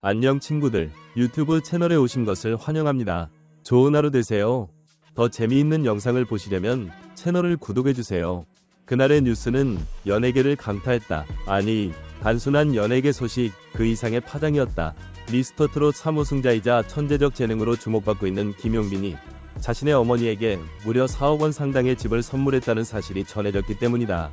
안녕 친구들, 유튜브 채널에 오신 것을 환영합니다. 좋은 하루 되세요. 더 재미있는 영상을 보시려면 채널을 구독해주세요. 그날의 뉴스는 연예계를 강타했다. 아니, 단순한 연예계 소식 그 이상의 파장이었다. 미스터트롯 3우승자이자 천재적 재능으로 주목받고 있는 김용빈이 자신의 어머니에게 무려 4억 원 상당의 집을 선물했다는 사실이 전해졌기 때문이다.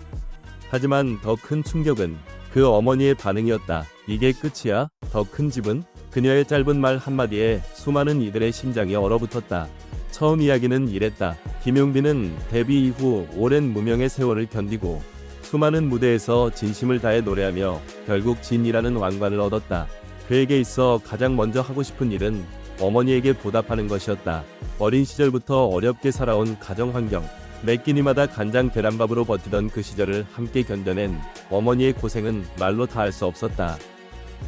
하지만 더 큰 충격은 그 어머니의 반응이었다. 이게 끝이야? 더 큰 집은? 그녀의 짧은 말 한마디에 수많은 이들의 심장이 얼어붙었다. 처음 이야기는 이랬다. 김용빈은 데뷔 이후 오랜 무명의 세월을 견디고 수많은 무대에서 진심을 다해 노래하며 결국 진이라는 왕관을 얻었다. 그에게 있어 가장 먼저 하고 싶은 일은 어머니에게 보답하는 것이었다. 어린 시절부터 어렵게 살아온 가정 환경, 매 끼니마다 간장 계란밥으로 버티던 그 시절을 함께 견뎌낸 어머니의 고생은 말로 다 할 수 없었다.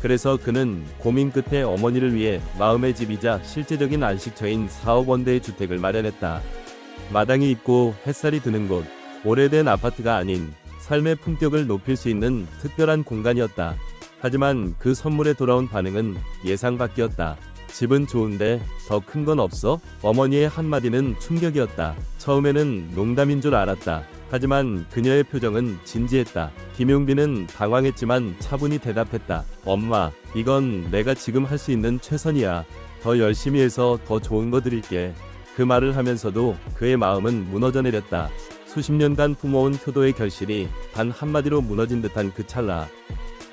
그래서 그는 고민 끝에 어머니를 위해 마음의 집이자 실제적인 안식처인 4억 원대의 주택을 마련했다. 마당이 있고 햇살이 드는 곳, 오래된 아파트가 아닌 삶의 품격을 높일 수 있는 특별한 공간이었다. 하지만 그 선물에 돌아온 반응은 예상 밖이었다. 집은 좋은데 더 큰 건 없어? 어머니의 한마디는 충격이었다. 처음에는 농담인 줄 알았다. 하지만 그녀의 표정은 진지했다. 김용빈은 당황했지만 차분히 대답했다. 엄마, 이건 내가 지금 할 수 있는 최선이야. 더 열심히 해서 더 좋은 거 드릴게. 그 말을 하면서도 그의 마음은 무너져 내렸다. 수십 년간 품어온 효도의 결실이 단 한마디로 무너진 듯한 그 찰나.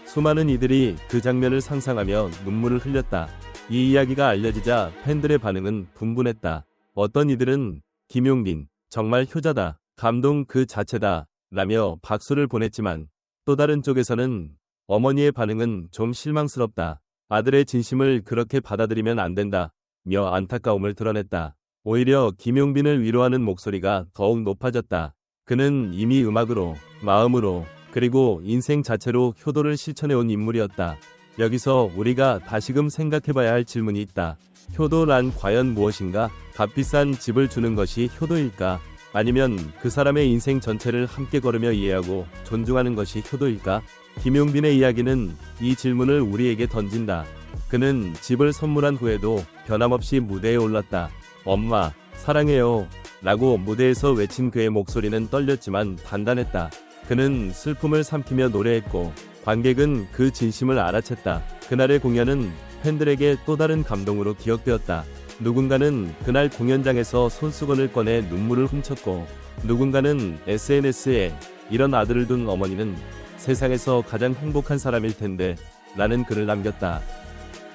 수많은 이들이 그 장면을 상상하며 눈물을 흘렸다. 이 이야기가 알려지자 팬들의 반응은 분분했다. 어떤 이들은 김용빈, 정말 효자다. 감동 그 자체다. 라며 박수를 보냈지만 또 다른 쪽에서는 어머니의 반응은 좀 실망스럽다. 아들의 진심을 그렇게 받아들이면 안 된다. 며 안타까움을 드러냈다. 오히려 김용빈을 위로하는 목소리가 더욱 높아졌다. 그는 이미 음악으로, 마음으로, 그리고 인생 자체로 효도를 실천해온 인물이었다. 여기서 우리가 다시금 생각해봐야 할 질문이 있다. 효도란 과연 무엇인가? 값비싼 집을 주는 것이 효도일까? 아니면 그 사람의 인생 전체를 함께 걸으며 이해하고 존중하는 것이 효도일까? 김용빈의 이야기는 이 질문을 우리에게 던진다. 그는 집을 선물한 후에도 변함없이 무대에 올랐다. 엄마, 사랑해요. 라고 무대에서 외친 그의 목소리는 떨렸지만 단단했다. 그는 슬픔을 삼키며 노래했고 관객은 그 진심을 알아챘다. 그날의 공연은 팬들에게 또 다른 감동으로 기억되었다. 누군가는 그날 공연장에서 손수건을 꺼내 눈물을 훔쳤고 누군가는 SNS에 이런 아들을 둔 어머니는 세상에서 가장 행복한 사람일 텐데 라는 글을 남겼다.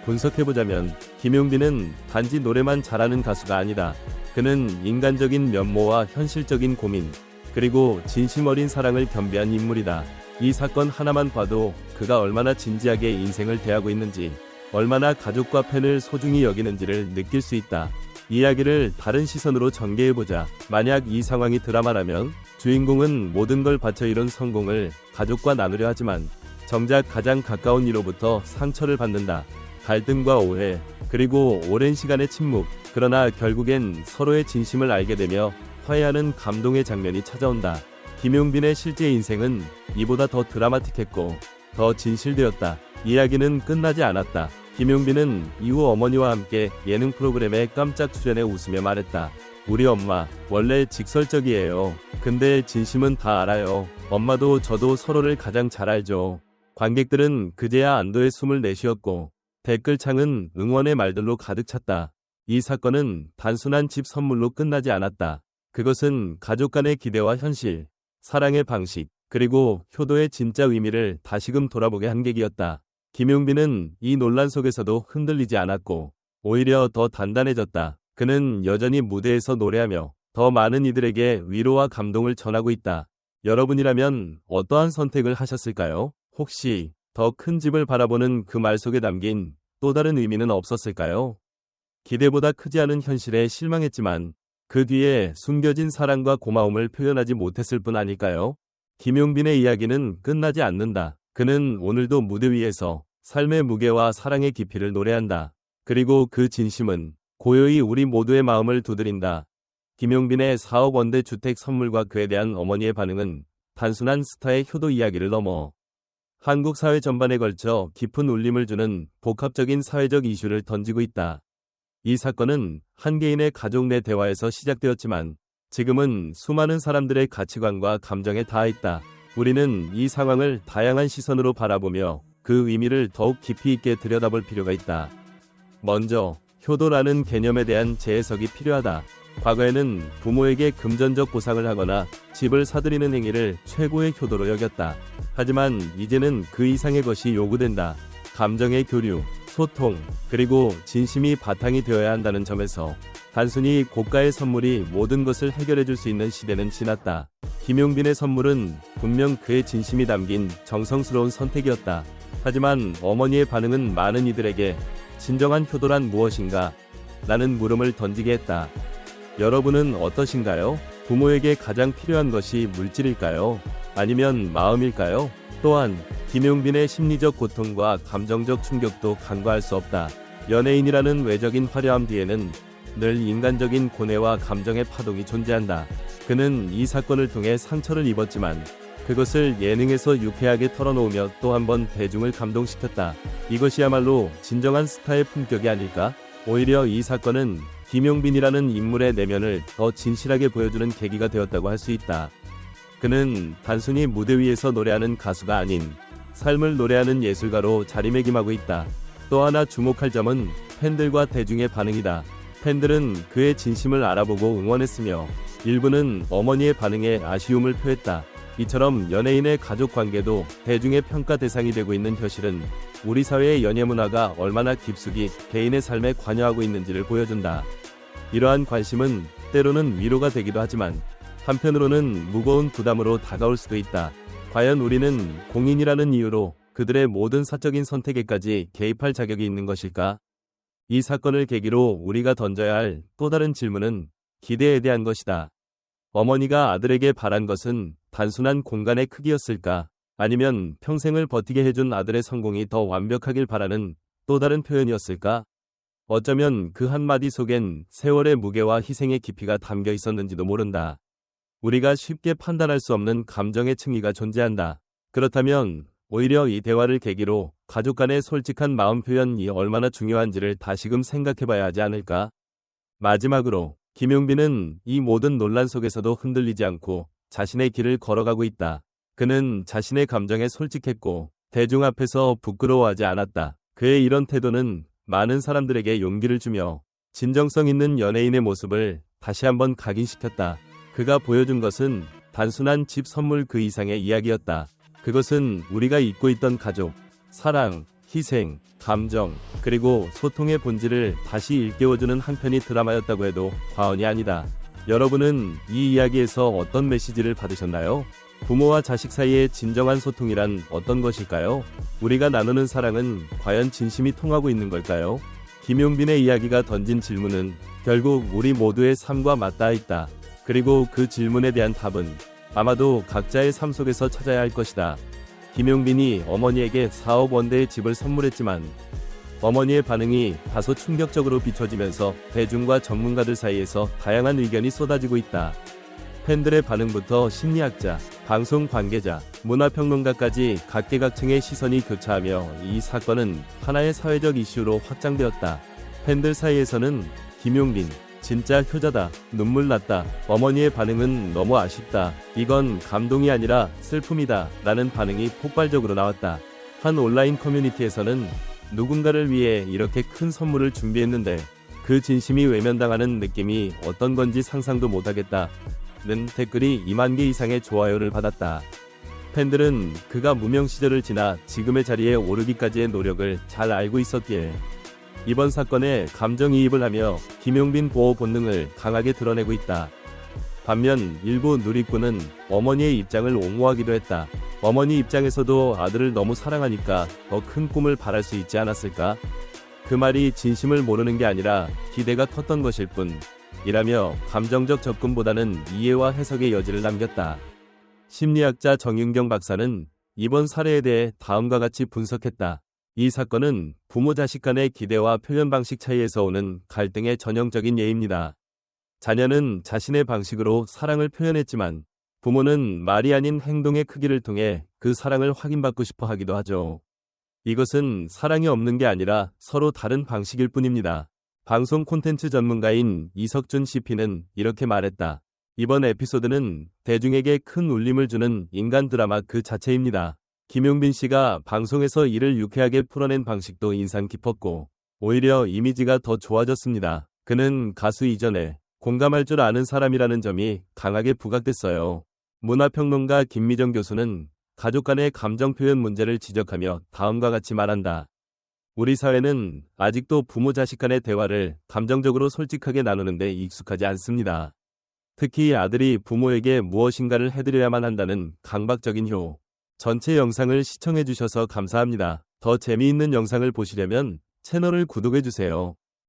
분석해보자면 김용빈은 단지 노래만 잘하는 가수가 아니다. 그는 인간적인 면모와 현실적인 고민, 그리고 진심 어린 사랑을 겸비한 인물이다. 이 사건 하나만 봐도 그가 얼마나 진지하게 인생을 대하고 있는지, 얼마나 가족과 팬을 소중히 여기는지를 느낄 수 있다. 이야기를 다른 시선으로 전개해보자. 만약 이 상황이 드라마라면 주인공은 모든 걸 바쳐 이룬 성공을 가족과 나누려 하지만 정작 가장 가까운 이로부터 상처를 받는다. 갈등과 오해, 그리고 오랜 시간의 침묵. 그러나 결국엔 서로의 진심을 알게 되며 화해하는 감동의 장면이 찾아온다. 김용빈의 실제 인생은 이보다 더 드라마틱했고 더 진실되었다. 이야기는 끝나지 않았다. 김용빈은 이후 어머니와 함께 예능 프로그램에 깜짝 출연해 웃으며 말했다. 우리 엄마 원래 직설적이에요. 근데 진심은 다 알아요. 엄마도 저도 서로를 가장 잘 알죠. 관객들은 그제야 안도의 숨을 내쉬었고 댓글창은 응원의 말들로 가득 찼다. 이 사건은 단순한 집 선물로 끝나지 않았다. 그것은 가족 간의 기대와 현실, 사랑의 방식, 그리고 효도의 진짜 의미를 다시금 돌아보게 한 계기였다. 김용빈은 이 논란 속에서도 흔들리지 않았고 오히려 더 단단해졌다. 그는 여전히 무대에서 노래하며 더 많은 이들에게 위로와 감동을 전하고 있다. 여러분이라면 어떠한 선택을 하셨을까요? 혹시 더 큰 집을 바라보는 그 말 속에 담긴 또 다른 의미는 없었을까요? 기대보다 크지 않은 현실에 실망했지만 그 뒤에 숨겨진 사랑과 고마움을 표현하지 못했을 뿐 아닐까요? 김용빈의 이야기는 끝나지 않는다. 그는 오늘도 무대 위에서 삶의 무게와 사랑의 깊이를 노래한다. 그리고 그 진심은 고요히 우리 모두의 마음을 두드린다. 김용빈의 4억 원대 주택 선물과 그에 대한 어머니의 반응은 단순한 스타의 효도 이야기를 넘어 한국 사회 전반에 걸쳐 깊은 울림을 주는 복합적인 사회적 이슈를 던지고 있다. 이 사건은 한 개인의 가족 내 대화에서 시작되었지만 지금은 수많은 사람들의 가치관과 감정에 닿아 있다. 우리는 이 상황을 다양한 시선으로 바라보며 그 의미를 더욱 깊이 있게 들여다볼 필요가 있다. 먼저, 효도라는 개념에 대한 재해석이 필요하다. 과거에는 부모에게 금전적 보상을 하거나 집을 사들이는 행위를 최고의 효도로 여겼다. 하지만 이제는 그 이상의 것이 요구된다. 감정의 교류, 소통, 그리고 진심이 바탕이 되어야 한다는 점에서 단순히 고가의 선물이 모든 것을 해결해줄 수 있는 시대는 지났다. 김용빈의 선물은 분명 그의 진심이 담긴 정성스러운 선택이었다. 하지만 어머니의 반응은 많은 이들에게 진정한 효도란 무엇인가? 라는 물음을 던지게 했다. 여러분은 어떠신가요? 부모에게 가장 필요한 것이 물질일까요? 아니면 마음일까요? 또한 김용빈의 심리적 고통과 감정적 충격도 간과할 수 없다. 연예인이라는 외적인 화려함 뒤에는 늘 인간적인 고뇌와 감정의 파동이 존재한다. 그는 이 사건을 통해 상처를 입었지만 그것을 예능에서 유쾌하게 털어놓으며 또 한 번 대중을 감동시켰다. 이것이야말로 진정한 스타의 품격이 아닐까? 오히려 이 사건은 김용빈이라는 인물의 내면을 더 진실하게 보여주는 계기가 되었다고 할 수 있다. 그는 단순히 무대 위에서 노래하는 가수가 아닌 삶을 노래하는 예술가로 자리매김하고 있다. 또 하나 주목할 점은 팬들과 대중의 반응이다. 팬들은 그의 진심을 알아보고 응원했으며 일부는 어머니의 반응에 아쉬움을 표했다. 이처럼 연예인의 가족 관계도 대중의 평가 대상이 되고 있는 현실은 우리 사회의 연예 문화가 얼마나 깊숙이 개인의 삶에 관여하고 있는지를 보여준다. 이러한 관심은 때로는 위로가 되기도 하지만 한편으로는 무거운 부담으로 다가올 수도 있다. 과연 우리는 공인이라는 이유로 그들의 모든 사적인 선택에까지 개입할 자격이 있는 것일까? 이 사건을 계기로 우리가 던져야 할 또 다른 질문은 기대에 대한 것이다. 어머니가 아들에게 바란 것은 단순한 공간의 크기였을까? 아니면 평생을 버티게 해준 아들의 성공이 더 완벽하길 바라는 또 다른 표현이었을까? 어쩌면 그 한마디 속엔 세월의 무게와 희생의 깊이가 담겨 있었는지도 모른다. 우리가 쉽게 판단할 수 없는 감정의 층위가 존재한다. 그렇다면 오히려 이 대화를 계기로 가족 간의 솔직한 마음 표현이 얼마나 중요한지를 다시금 생각해봐야 하지 않을까? 마지막으로 김용빈은 이 모든 논란 속에서도 흔들리지 않고 자신의 길을 걸어가고 있다. 그는 자신의 감정에 솔직했고 대중 앞에서 부끄러워하지 않았다. 그의 이런 태도는 많은 사람들에게 용기를 주며 진정성 있는 연예인의 모습을 다시 한번 각인시켰다. 그가 보여준 것은 단순한 집 선물 그 이상의 이야기였다. 그것은 우리가 잊고 있던 가족, 사랑, 희생, 감정, 그리고 소통의 본질을 다시 일깨워주는 한 편의 드라마였다고 해도 과언이 아니다. 여러분은 이 이야기에서 어떤 메시지를 받으셨나요? 부모와 자식 사이의 진정한 소통이란 어떤 것일까요? 우리가 나누는 사랑은 과연 진심이 통하고 있는 걸까요? 김용빈의 이야기가 던진 질문은 결국 우리 모두의 삶과 맞닿아 있다. 그리고 그 질문에 대한 답은 아마도 각자의 삶 속에서 찾아야 할 것이다. 김용빈이 어머니에게 4억 원대의 집을 선물했지만 어머니의 반응이 다소 충격적으로 비춰지면서 대중과 전문가들 사이에서 다양한 의견이 쏟아지고 있다. 팬들의 반응부터 심리학자, 방송 관계자, 문화평론가까지 각계각층의 시선이 교차하며 이 사건은 하나의 사회적 이슈로 확장되었다. 팬들 사이에서는 김용빈, 진짜 효자다, 눈물 났다, 어머니의 반응은 너무 아쉽다, 이건 감동이 아니라 슬픔이다 라는 반응이 폭발적으로 나왔다. 한 온라인 커뮤니티에서는 누군가를 위해 이렇게 큰 선물을 준비했는데 그 진심이 외면당하는 느낌이 어떤 건지 상상도 못하겠다 는 댓글이 2만 개 이상의 좋아요를 받았다. 팬들은 그가 무명 시절을 지나 지금의 자리에 오르기까지의 노력을 잘 알고 있었기에 이번 사건에 감정이입을 하며 김용빈 보호 본능을 강하게 드러내고 있다. 반면 일부 누리꾼은 어머니의 입장을 옹호하기도 했다. 어머니 입장에서도 아들을 너무 사랑하니까 더 큰 꿈을 바랄 수 있지 않았을까? 그 말이 진심을 모르는 게 아니라 기대가 컸던 것일 뿐 이라며 감정적 접근보다는 이해와 해석의 여지를 남겼다. 심리학자 정윤경 박사는 이번 사례에 대해 다음과 같이 분석했다. 이 사건은 부모 자식 간의 기대와 표현 방식 차이에서 오는 갈등의 전형적인 예입니다. 자녀는 자신의 방식으로 사랑을 표현했지만 부모는 말이 아닌 행동의 크기를 통해 그 사랑을 확인받고 싶어 하기도 하죠. 이것은 사랑이 없는 게 아니라 서로 다른 방식일 뿐입니다. 방송 콘텐츠 전문가인 이석준 CP는 이렇게 말했다. 이번 에피소드는 대중에게 큰 울림을 주는 인간 드라마 그 자체입니다. 김용빈 씨가 방송에서 이를 유쾌하게 풀어낸 방식도 인상 깊었고 오히려 이미지가 더 좋아졌습니다. 그는 가수 이전에 공감할 줄 아는 사람이라는 점이 강하게 부각됐어요. 문화평론가 김미정 교수는 가족 간의 감정 표현 문제를 지적하며 다음과 같이 말한다. 우리 사회는 아직도 부모 자식 간의 대화를 감정적으로 솔직하게 나누는데 익숙하지 않습니다. 특히 아들이 부모에게 무엇인가를 해드려야만 한다는 강박적인 효. 전체 영상을 시청해주셔서 감사합니다. 더 재미있는 영상을 보시려면 채널을 구독해주세요.